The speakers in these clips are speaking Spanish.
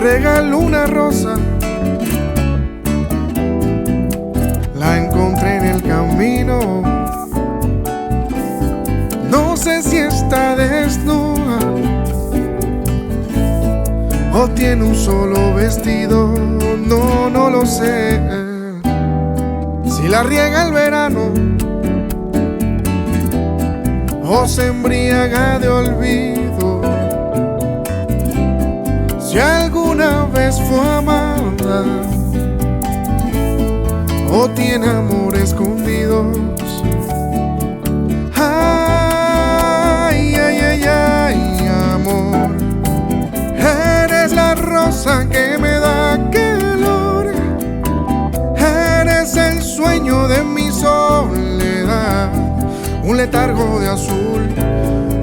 regalo una rosa, la encontré en el camino. No sé si está desnuda o tiene un solo vestido, no lo sé. Si la riega el verano o se embriaga de olvido, si alguna vez fue amada o tiene amor escondidos. Ay, ay, ay, ay, amor, eres la rosa que me da calor, eres el sueño de mi soledad, un letargo de azul,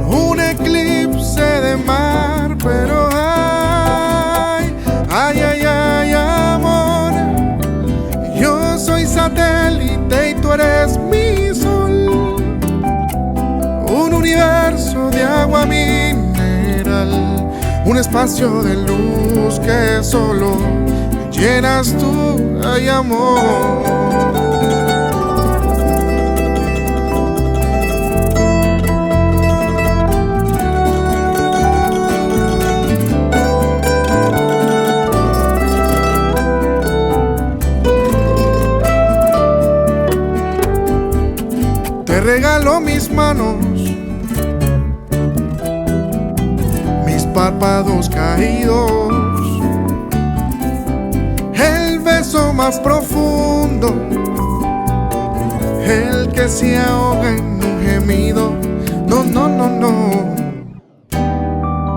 un eclipse de mar. Pero ay, ay, ay, ay, amor, yo soy satélite y tú eres mi sol, un universo de agua mineral, un espacio de luz que solo llenas tú, ay, amor. Te regalo mis manos, mis párpados caídos, el beso más profundo, el que se ahoga en un gemido. No, no, no, no.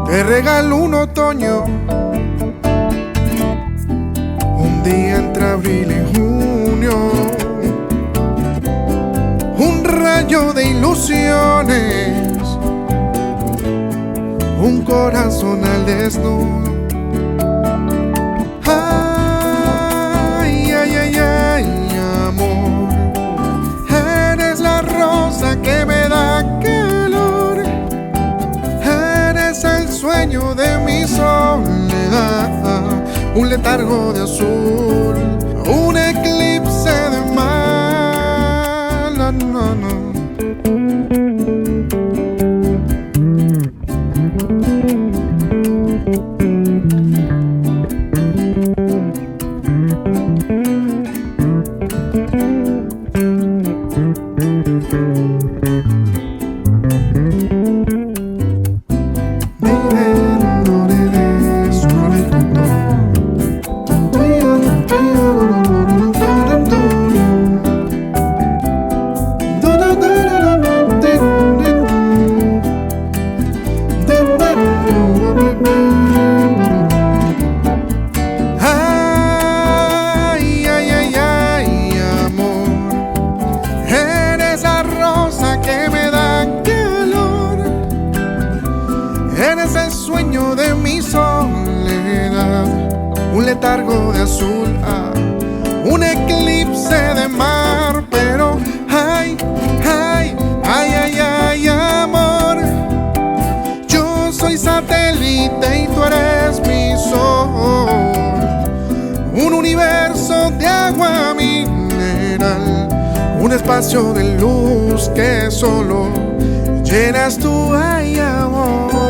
Te regalo un otoño, un día entre abril y junio, un rayo de ilusiones, un corazón al desnudo. Ay, ay, ay, ay, amor, eres la rosa que me da calor, eres el sueño de mi soledad, un letargo de azul, un eclipse de mar. No, no, no. Ay, ay, ay, ay, amor, eres la rosa que me da calor, eres el sueño de mi soledad, un letargo de azul, un eclipse de mar. Pero ay, ay, ay, ay, ay, amor, yo soy satélite y tú eres mi sol, un universo de agua mineral, un espacio de luz que solo llenas tú, ay, amor.